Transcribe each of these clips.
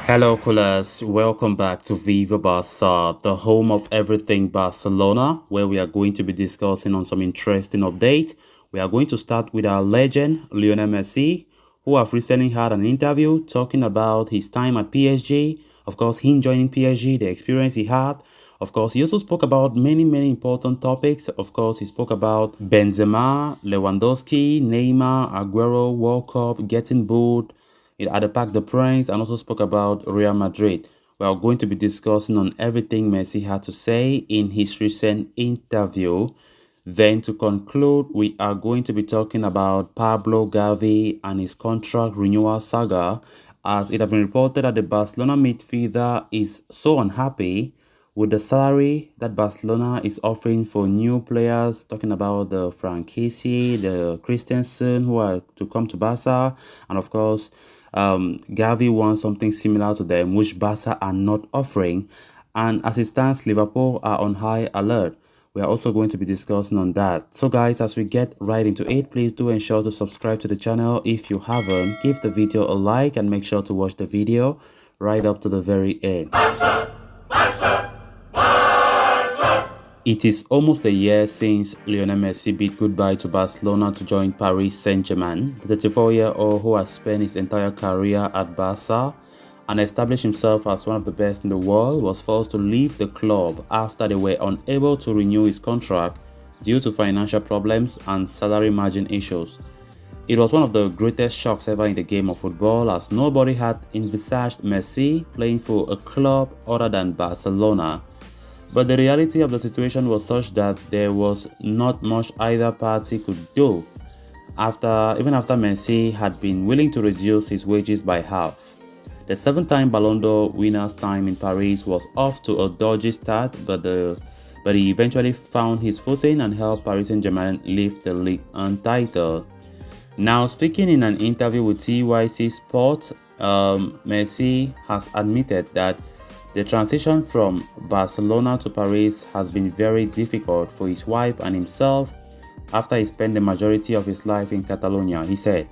Hello, coolers. Welcome back to Viva Barca, the home of everything Barcelona, where we are going to be discussing on some interesting update. We are going to start with our legend, Lionel Messi, who have recently had an interview talking about his time at PSG, of course, him joining PSG, the experience he had. Of course, he also spoke about many important topics. Of course, he spoke about Benzema, Lewandowski, Neymar, Aguero, World Cup, getting booed at the Parc des Princes, and also spoke about Real Madrid. We are going to be discussing on everything Messi had to say in his recent interview. Then to conclude, we are going to be talking about Pablo Gavi and his contract renewal saga, as it has been reported that the Barcelona midfielder is so unhappy with the salary that Barcelona is offering for new players, talking about the Franchisi, the Christensen, who are to come to Barca, and of course, Gavi wants something similar to them, which Barca are not offering. And as it stands, Liverpool are on high alert. We are also going to be discussing on that. So guys, as we get right into it, please do ensure to subscribe to the channel if you haven't. Give the video a like and make sure to watch the video right up to the very end. It is almost a year since Lionel Messi bid goodbye to Barcelona to join Paris Saint-Germain. The 34-year-old, who has spent his entire career at Barca and established himself as one of the best in the world, was forced to leave the club after they were unable to renew his contract due to financial problems and salary margin issues. It was one of the greatest shocks ever in the game of football, as nobody had envisaged Messi playing for a club other than Barcelona. But the reality of the situation was such that there was not much either party could do, even after Messi had been willing to reduce his wages by half. The 7-time Ballon d'Or winner's time in Paris was off to a dodgy start, but he eventually found his footing and helped Paris Saint-Germain lift the league title. Now, speaking in an interview with TYC Sport, Messi has admitted that the transition from Barcelona to Paris has been very difficult for his wife and himself after he spent the majority of his life in Catalonia. He said,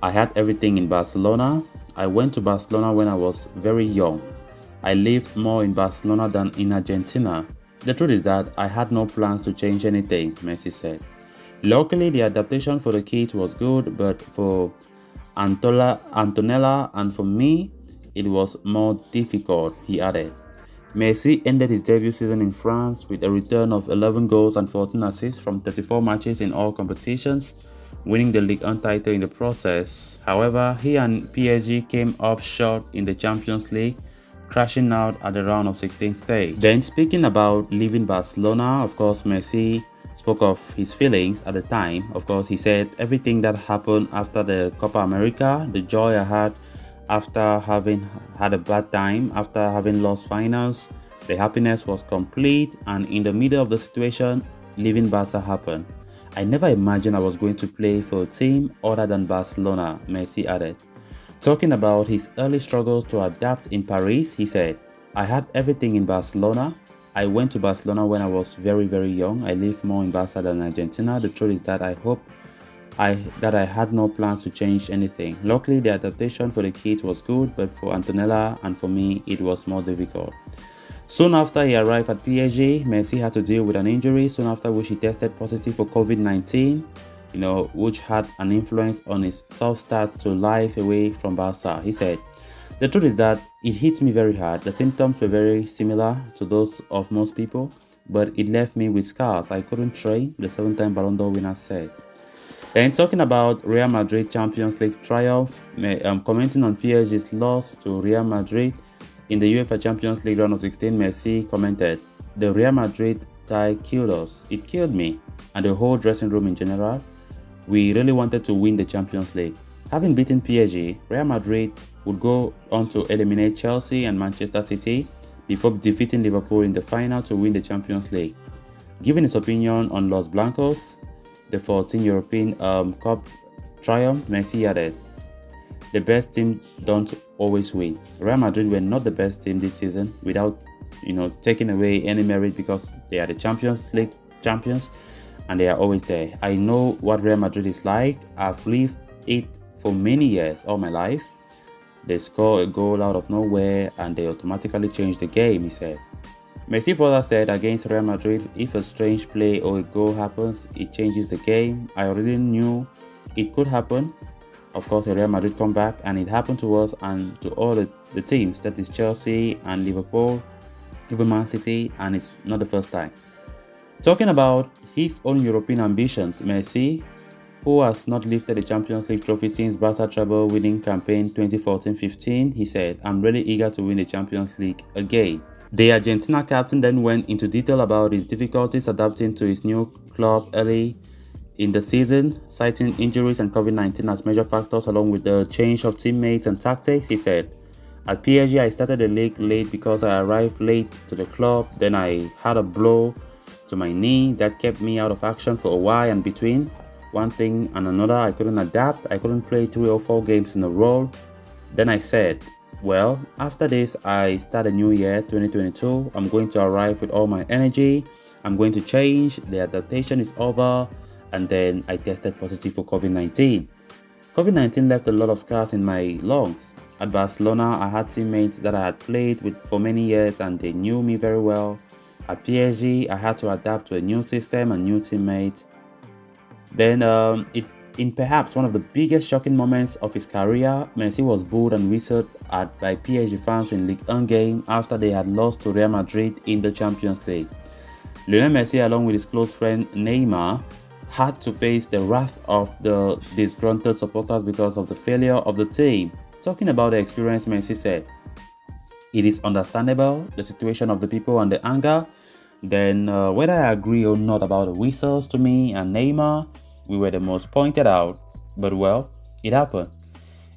"I had everything in Barcelona. I went to Barcelona when I was very young. I lived more in Barcelona than in Argentina. The truth is that I had no plans to change anything," Messi said. Luckily, the adaptation for the kids was good, but for Antonella and for me, it was more difficult, he added. Messi ended his debut season in France with a return of 11 goals and 14 assists from 34 matches in all competitions, winning the Ligue 1 title in the process. However, he and PSG came up short in the Champions League, crashing out at the round of 16 stage. Then, speaking about leaving Barcelona, of course, Messi spoke of his feelings at the time. Of course, he said, "Everything that happened after the Copa America, the joy I had after having had a bad time, after having lost finals, the happiness was complete, and in the middle of the situation, leaving Barca happened. I never imagined I was going to play for a team other than Barcelona," Messi added. Talking about his early struggles to adapt in Paris, he said, "I had everything in Barcelona. I went to Barcelona when I was very young. I lived more in Barca than Argentina. The truth is that I had no plans to change anything. Luckily, the adaptation for the kids was good, but for Antonella and for me, it was more difficult." Soon after he arrived at PSG, Messi had to deal with an injury, soon after which he tested positive for COVID-19, which had an influence on his tough start to life away from Barca. He said, "The truth is that it hit me very hard. The symptoms were very similar to those of most people, but it left me with scars. I couldn't train," the 7-time Ballon d'Or winner said. Then talking about Real Madrid Champions League triumph, commenting on PSG's loss to Real Madrid in the UEFA Champions League round of 16, Messi commented, "The Real Madrid tie killed us. It killed me and the whole dressing room in general. We really wanted to win the Champions League. Having beaten PSG, Real Madrid would go on to eliminate Chelsea and Manchester City before defeating Liverpool in the final to win the Champions League." Giving his opinion on Los Blancos, the 14 European Cup triumph, Messi added, The best team don't always win. Real Madrid were not the best team this season without, taking away any merit because they are the Champions League champions and they are always there. I know what Real Madrid is like. I've lived it for many years, all my life. They score a goal out of nowhere and they automatically change the game, he said. Messi further said against Real Madrid, if a strange play or a goal happens, it changes the game. I already knew it could happen. Of course, a Real Madrid comeback, and it happened to us and to all the teams, that is Chelsea and Liverpool, even Man City, and it's not the first time. Talking about his own European ambitions, Messi, who has not lifted the Champions League trophy since Barca treble winning campaign 2014-15, he said, I'm really eager to win the Champions League again. The Argentina captain then went into detail about his difficulties adapting to his new club early in the season, citing injuries and COVID-19 as major factors along with the change of teammates and tactics. He said, at PSG, I started the league late because I arrived late to the club. Then I had a blow to my knee that kept me out of action for a while, and between one thing and another, I couldn't adapt. I couldn't play 3 or 4 games in a row. Then I said, well, after this, I start a new year, 2022. I'm going to arrive with all my energy. I'm going to change. The adaptation is over. And then I tested positive for COVID-19. COVID-19 left a lot of scars in my lungs. At Barcelona, I had teammates that I had played with for many years and they knew me very well. At PSG, I had to adapt to a new system and new teammates. Then, in perhaps one of the biggest shocking moments of his career, Messi was booed and whistled at by PSG fans in Ligue 1 game after they had lost to Real Madrid in the Champions League. Lionel Messi, along with his close friend Neymar, had to face the wrath of the disgruntled supporters because of the failure of the team. Talking about the experience, Messi said, it is understandable, the situation of the people and the anger. Then whether I agree or not about the whistles to me and Neymar, we were the most pointed out. But well, it happened.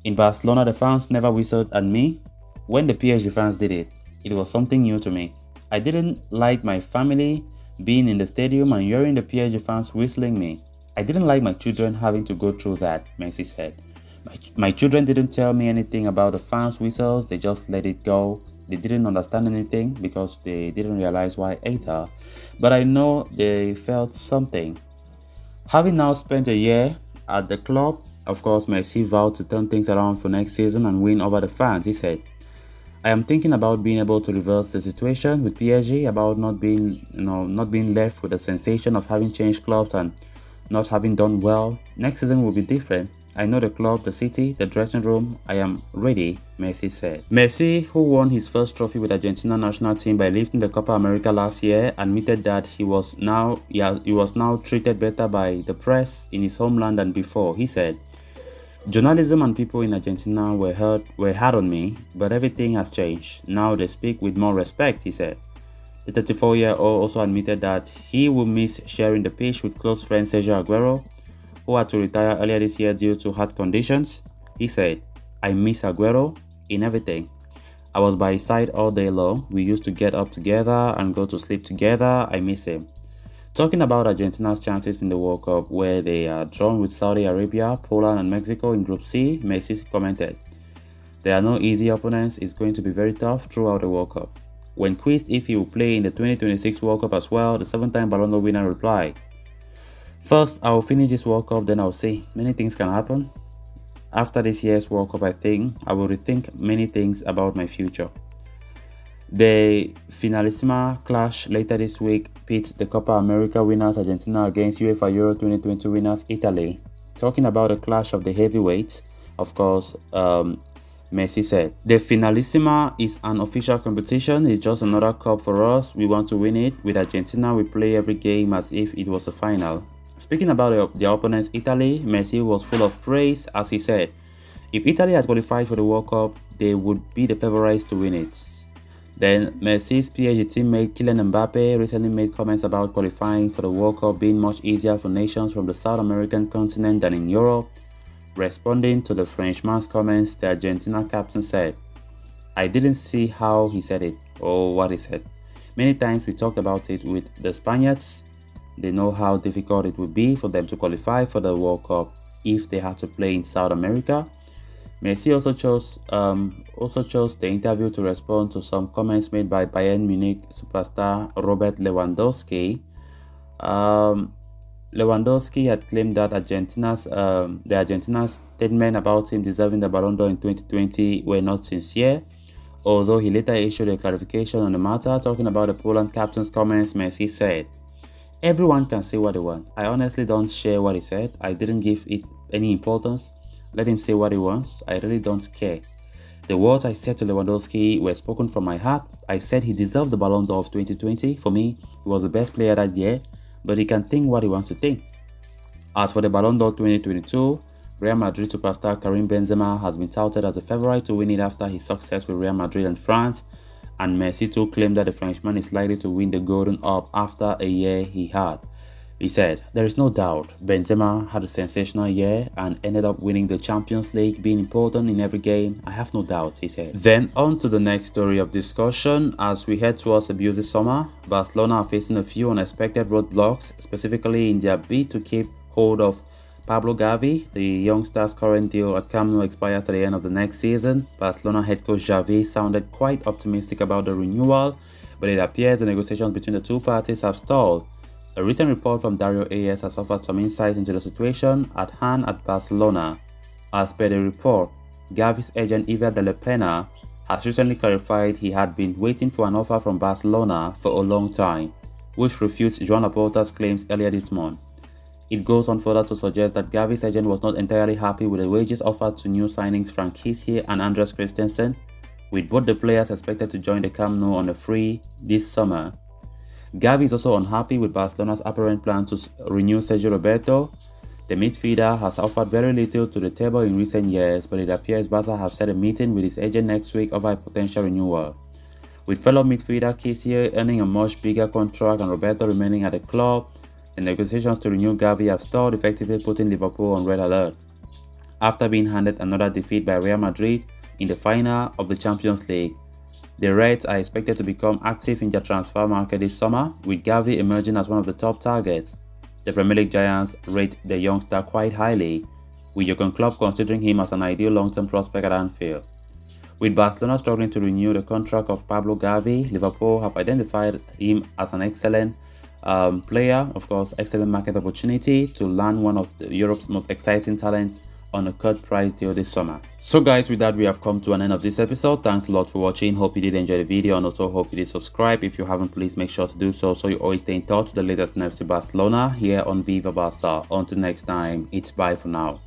In Barcelona, the fans never whistled at me. When the PSG fans did it, it was something new to me. I didn't like my family being in the stadium and hearing the PSG fans whistling me. I didn't like my children having to go through that, Messi said. My children didn't tell me anything about the fans' whistles, they just let it go. They didn't understand anything because they didn't realize why either. But I know they felt something. Having now spent a year at the club, of course, Messi vowed to turn things around for next season and win over the fans, he said. I am thinking about being able to reverse the situation with PSG, about not being left with the sensation of having changed clubs and not having done well. Next season will be different. I know the club, the city, the dressing room. I am ready, Messi said. Messi, who won his first trophy with Argentina national team by lifting the Copa America last year, admitted that he was now treated better by the press in his homeland than before. He said, journalism and people in Argentina were hard on me, but everything has changed. Now they speak with more respect, he said. The 34-year-old also admitted that he will miss sharing the pitch with close friend Sergio Aguero, who had to retire earlier this year due to heart conditions. He said, I miss Aguero in everything. I was by his side all day long. We used to get up together and go to sleep together. I miss him. Talking about Argentina's chances in the World Cup, where they are drawn with Saudi Arabia, Poland and Mexico in Group C, Messi commented, there are no easy opponents. It's going to be very tough throughout the World Cup. When quizzed if he will play in the 2026 World Cup as well, the 7-time Ballon d'Or winner replied, first, I will finish this World Cup, then I will see. Many things can happen. After this year's World Cup, I think I will rethink many things about my future. The Finalissima clash later this week pits the Copa America winners Argentina against UEFA Euro 2020 winners Italy. Talking about the clash of the heavyweights, of course, Messi said, the Finalissima is an official competition. It's just another cup for us. We want to win it. With Argentina, we play every game as if it was a final. Speaking about their opponents, Italy, Messi was full of praise as he said, if Italy had qualified for the World Cup, they would be the favorites to win it. Then Messi's PSG teammate Kylian Mbappe recently made comments about qualifying for the World Cup being much easier for nations from the South American continent than in Europe. Responding to the Frenchman's comments, the Argentina captain said, I didn't see how he said it or what he said. Many times we talked about it with the Spaniards. They know how difficult it would be for them to qualify for the World Cup if they had to play in South America. Messi also chose the interview to respond to some comments made by Bayern Munich superstar Robert Lewandowski. Lewandowski had claimed that the Argentina's statement about him deserving the Ballon d'Or in 2020 were not sincere, although he later issued a clarification on the matter. Talking about the Poland captain's comments, Messi said, "Everyone can say what they want. I honestly don't share what he said. I didn't give it any importance. Let him say what he wants. I really don't care. The words I said to Lewandowski were spoken from my heart. I said he deserved the Ballon d'Or of 2020. For me, he was the best player that year, but he can think what he wants to think." As for the Ballon d'Or 2022, Real Madrid superstar Karim Benzema has been touted as a favorite to win it after his success with Real Madrid and France, and Messi too claimed that the Frenchman is likely to win the Golden Up after a year he had. He said, "There is no doubt Benzema had a sensational year and ended up winning the Champions League, being important in every game. I have no doubt," he said. Then on to the next story of discussion. As we head towards a busy summer, Barcelona are facing a few unexpected roadblocks, specifically in their bid to keep hold of Pablo Gavi. The youngster's current deal at Camp Nou expires at the end of the next season. Barcelona head coach Gavi sounded quite optimistic about the renewal, but it appears the negotiations between the two parties have stalled. A recent report from Dario AS has offered some insight into the situation at hand at Barcelona. As per the report, Gavi's agent Iver de la Pena has recently clarified he had been waiting for an offer from Barcelona for a long time, which refutes Joan Laporta's claims earlier this month. It goes on further to suggest that Gavi's agent was not entirely happy with the wages offered to new signings Frank Kessié and Andreas Christensen, with both the players expected to join the Camp Nou on a free this summer. Gavi is also unhappy with Barcelona's apparent plan to renew Sergio Roberto. The midfielder has offered very little to the table in recent years, but it appears Barca have set a meeting with his agent next week over a potential renewal. With fellow midfielder Kessié earning a much bigger contract and Roberto remaining at the club, the negotiations to renew Gavi have stalled, effectively putting Liverpool on red alert. After being handed another defeat by Real Madrid in the final of the Champions League, the Reds are expected to become active in their transfer market this summer, with Gavi emerging as one of the top targets. The Premier League giants rate the youngster quite highly, with Jurgen Klopp considering him as an ideal long-term prospect at Anfield. With Barcelona struggling to renew the contract of Pablo Gavi, Liverpool have identified him as an excellent player, of course, excellent market opportunity to land one of Europe's most exciting talents on a cut price deal this summer. So guys, with that we have come to an end of this episode. Thanks a lot for watching. Hope you did enjoy the video, and also hope you did subscribe. If you haven't, please make sure to do so you always stay in touch with the latest news to Barcelona here on Viva Barca. Until next time, it's bye for now.